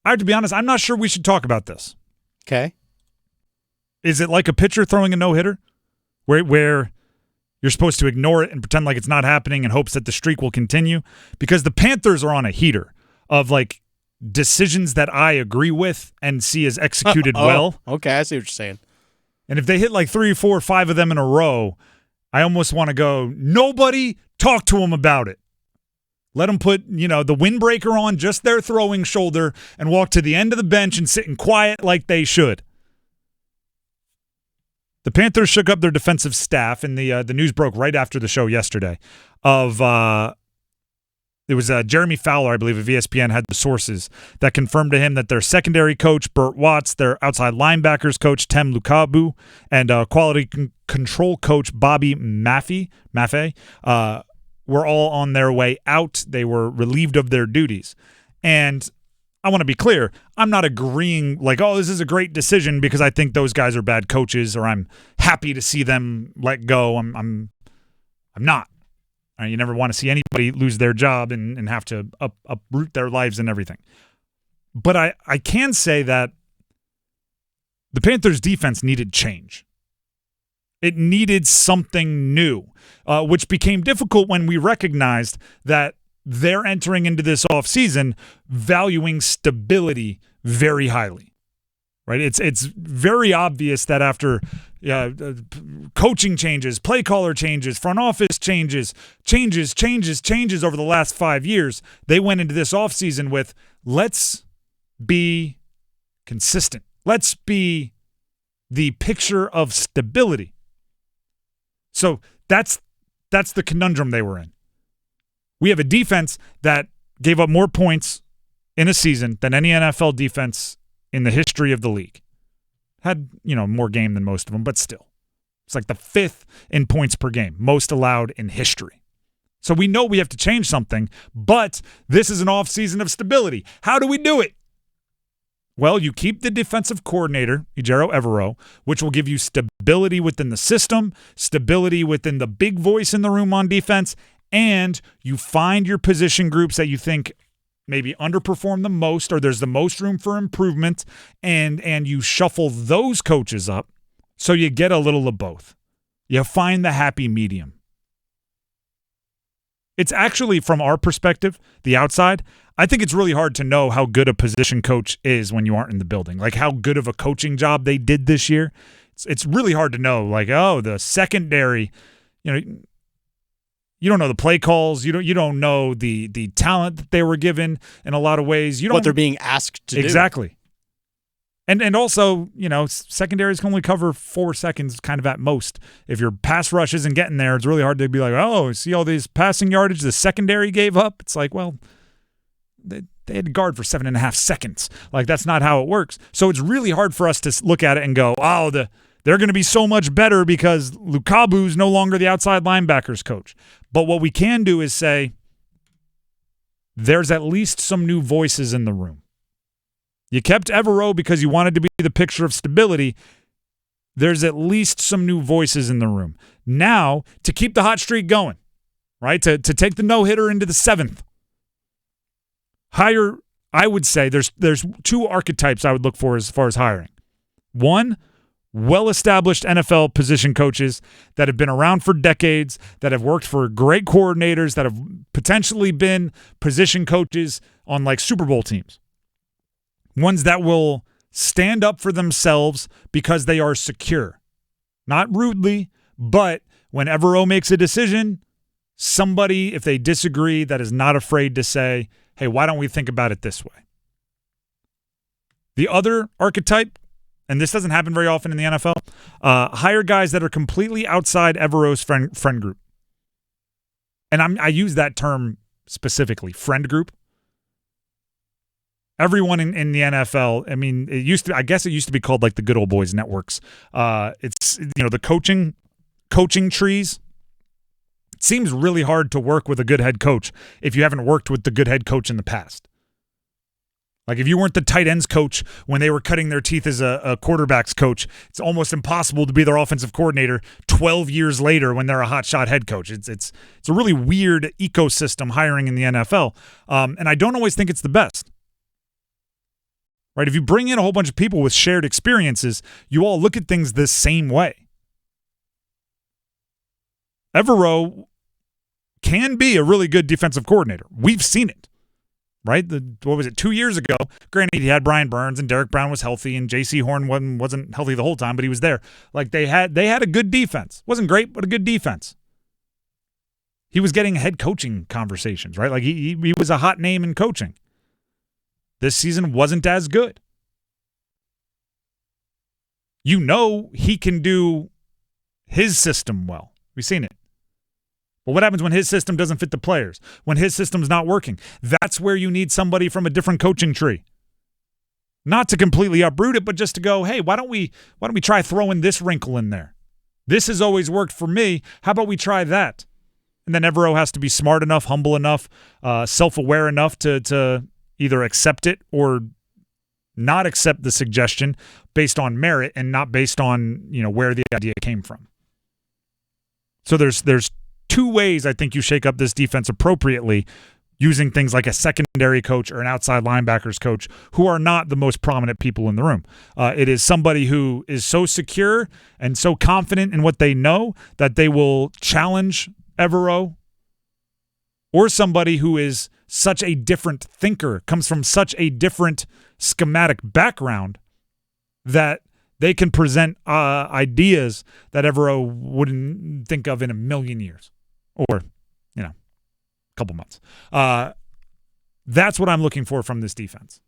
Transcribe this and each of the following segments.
I have to be honest, I'm not sure we should talk about this. Okay. Is it like a pitcher throwing a no-hitter where you're supposed to ignore it and pretend like it's not happening in hopes that the streak will continue? Because the Panthers are on a heater of like decisions that I agree with and see as executed well. Okay, I see what you're saying. And if they hit like 3, 4, 5 of them in a row, I almost want to go, nobody talk to them about it. Let them put, the windbreaker on just their throwing shoulder and walk to the end of the bench and sit in quiet like they should. The Panthers shook up their defensive staff, and the news broke right after the show yesterday. It was Jeremy Fowler, I believe, of ESPN had the sources that confirmed to him that their secondary coach, Burt Watts, their outside linebackers coach, Tem Lukabu, and quality control coach, Bobby Maffei, were all on their way out. They were relieved of their duties. And I want to be clear, I'm not agreeing like, oh, this is a great decision because I think those guys are bad coaches or I'm happy to see them let go. I'm not. You never want to see anybody lose their job and have to uproot their lives and everything. But I can say that the Panthers' defense needed change. It needed something new, which became difficult when we recognized that they're entering into this offseason valuing stability very highly. Right? It's very obvious that after coaching changes, play caller changes, front office changes over the last 5 years, they went into this offseason with, let's be consistent. Let's be the picture of stability. So that's the conundrum they were in. We have a defense that gave up more points in a season than any NFL defense in the history of the league. Had, more game than most of them, but still. It's like the 5th in points per game, most allowed in history. So we know we have to change something, but this is an offseason of stability. How do we do it? Well, you keep the defensive coordinator, Ejiro Evero, which will give you stability within the system, stability within the big voice in the room on defense, and you find your position groups that you think maybe underperform the most or there's the most room for improvement, and you shuffle those coaches up so you get a little of both. You find the happy medium. It's actually, from our perspective, the outside, I think it's really hard to know how good a position coach is when you aren't in the building. Like how good of a coaching job they did this year. It's really hard to know. Like, oh, the secondary, you don't know the play calls. You don't know the talent that they were given in a lot of ways. You don't what they're being asked to do. Exactly. And also, secondaries can only cover 4 seconds kind of at most. If your pass rush isn't getting there, it's really hard to be like, oh, see all these passing yardage the secondary gave up? It's like, well, they had to guard for 7.5 seconds. Like, that's not how it works. So it's really hard for us to look at it and go, oh, they're going to be so much better because Lukabu's no longer the outside linebackers coach. But what we can do is say there's at least some new voices in the room. You kept Evero because you wanted to be the picture of stability. There's at least some new voices in the room. Now, to keep the hot streak going, right, to take the no-hitter into the 7th, hire, I would say there's 2 archetypes I would look for as far as hiring. One, well-established NFL position coaches that have been around for decades, that have worked for great coordinators, that have potentially been position coaches on like Super Bowl teams. Ones that will stand up for themselves because they are secure. Not rudely, but when Evero makes a decision, somebody, if they disagree, that is not afraid to say, hey, why don't we think about it this way? The other archetype, and this doesn't happen very often in the NFL, hire guys that are completely outside Evero's friend group. And I use that term specifically, friend group. Everyone in the NFL, I mean, it used to be called like the good old boys networks. It's, the coaching trees. It seems really hard to work with a good head coach if you haven't worked with the good head coach in the past. Like if you weren't the tight ends coach when they were cutting their teeth as a quarterback's coach, it's almost impossible to be their offensive coordinator 12 years later when they're a hotshot head coach. It's a really weird ecosystem hiring in the NFL, and I don't always think it's the best. right? If you bring in a whole bunch of people with shared experiences, you all look at things the same way. Evero can be a really good defensive coordinator. We've seen it, right? 2 years ago? Granted, he had Brian Burns and Derrick Brown was healthy and J.C. Horn wasn't healthy the whole time, but he was there. Like they had a good defense. Wasn't great, but a good defense. He was getting head coaching conversations, right? Like he was a hot name in coaching. This season wasn't as good. You know he can do his system well. We've seen it. But what happens when his system doesn't fit the players? When his system's not working? That's where you need somebody from a different coaching tree. Not to completely uproot it, but just to go, hey, why don't we try throwing this wrinkle in there? This has always worked for me. How about we try that? And then Evero has to be smart enough, humble enough, self-aware enough to either accept it or not accept the suggestion based on merit and not based on, where the idea came from. So there's two ways I think you shake up this defense appropriately using things like a secondary coach or an outside linebackers coach who are not the most prominent people in the room. It is somebody who is so secure and so confident in what they know that they will challenge Evero, or somebody who is such a different thinker, comes from such a different schematic background that they can present ideas that Evero wouldn't think of in a million years or, a couple months. That's what I'm looking for from this defense.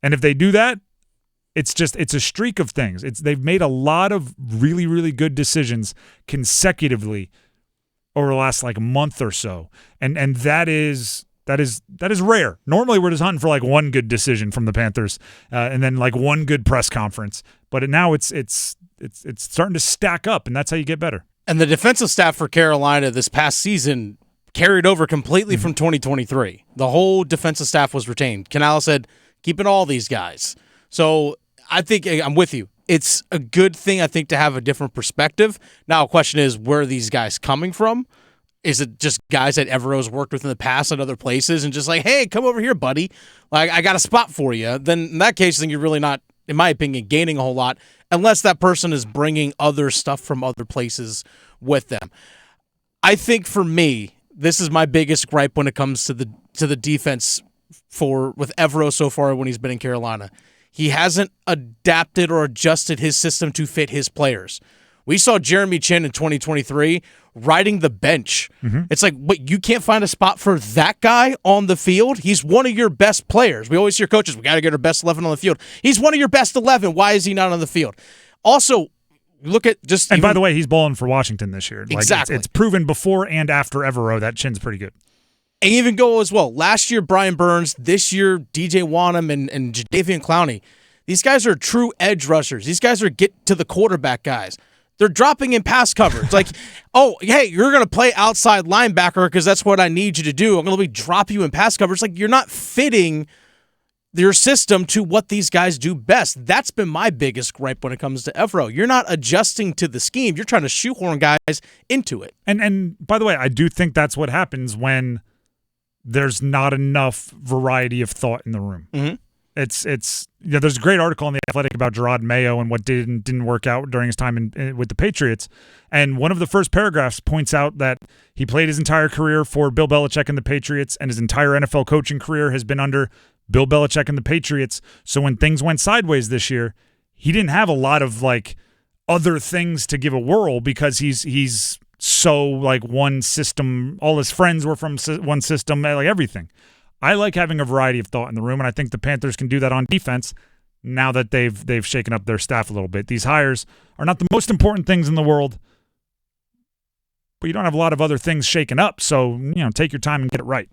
And if they do that, it's a streak of things. They've made a lot of really, really good decisions consecutively over the last month or so. And that is rare. Normally we're just hunting for one good decision from the Panthers and then one good press conference. But now it's starting to stack up, and that's how you get better. And the defensive staff for Carolina this past season carried over completely from 2023. The whole defensive staff was retained. Canales said, keeping all these guys. So I think I'm with you. It's a good thing, I think, to have a different perspective. Now, the question is, where are these guys coming from? Is it just guys that Evero's worked with in the past at other places and just hey, come over here, buddy. I got a spot for you. Then in that case, I think you're really not, in my opinion, gaining a whole lot unless that person is bringing other stuff from other places with them. I think for me, this is my biggest gripe when it comes to the defense with Evero so far when he's been in Carolina. He hasn't adapted or adjusted his system to fit his players. We saw Jeremy Chin in 2023 riding the bench. Mm-hmm. It's wait, you can't find a spot for that guy on the field? He's one of your best players. We always hear coaches, we got to get our best 11 on the field. He's one of your best 11. Why is he not on the field? Also, look at just... And by the way, he's balling for Washington this year. Exactly. It's proven before and after Evero that Chin's pretty good. And even go as well. Last year, Brian Burns. This year, DJ Wanham and Jadeveon Clowney. These guys are true edge rushers. These guys are get-to-the-quarterback guys. They're dropping in pass coverage. Oh, hey, you're going to play outside linebacker because that's what I need you to do. I'm going to drop you in pass coverage. You're not fitting your system to what these guys do best. That's been my biggest gripe when it comes to Evero. You're not adjusting to the scheme. You're trying to shoehorn guys into it. And by the way, I do think that's what happens when there's not enough variety of thought in the room. Mm-hmm. There's a great article in The Athletic about Gerard Mayo and what did and didn't work out during his time with the Patriots. And one of the first paragraphs points out that he played his entire career for Bill Belichick and the Patriots, and his entire NFL coaching career has been under Bill Belichick and the Patriots. So when things went sideways this year, he didn't have a lot of other things to give a whirl because he's so one system. All his friends were from one system, everything. I like having a variety of thought in the room, and I think the Panthers can do that on defense now that they've shaken up their staff a little bit. These hires are not the most important things in the world, but you don't have a lot of other things shaken up, so take your time and get it right.